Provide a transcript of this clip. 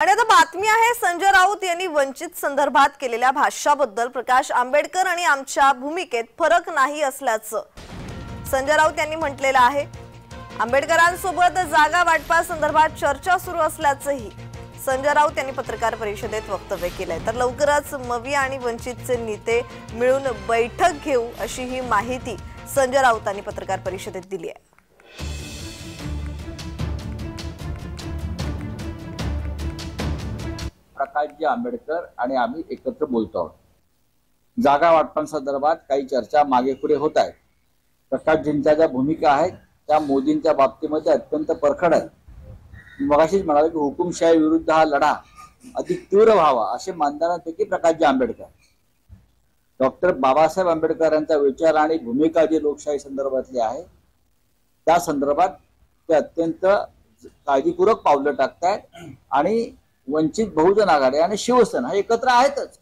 आणि आता बातमी आहे संजय राऊत यांनी वंचित संदर्भात केलेल्या भाष्याबद्दल. प्रकाश आंबेडकर आणि आमच्या भूमिकेत फरक नाही असल्याचं संजय राऊत यांनी म्हटलेलं आहे. आंबेडकरांसोबत जागा वाटपासंदर्भात चर्चा सुरू असल्याचंही संजय राऊत यांनी पत्रकार परिषदेत वक्तव्य केलंय. तर लवकरच मवी आणि वंचितचे नेते मिळून बैठक घेऊ अशी ही माहिती संजय राऊतांनी पत्रकार परिषदेत दिली आहे. प्रकाशजी आंबेडकर आणि आम्ही एकत्र बोलतो आहोत. जागा वाटपांसंदर्भात काही चर्चा मागे पुढे होत आहेत. प्रकाशजींच्या ज्या भूमिका आहेत त्या मोदींच्या बाबतीमध्ये अत्यंत परखड आहेत. मगाशीच म्हणाले की हुकुमशाही विरुद्ध हा लढा अधिक तीव्र व्हावा असे मानणाऱ्यांपैकी प्रकाशजी आंबेडकर. डॉक्टर बाबासाहेब आंबेडकर यांचा विचार आणि भूमिका जी लोकशाही संदर्भातली आहे त्या संदर्भात ते अत्यंत काळजीपूर्वक पावलं टाकतायत. आणि वंचित बहुजन आघाडी आणि शिवसेना एकत्र आहेतच.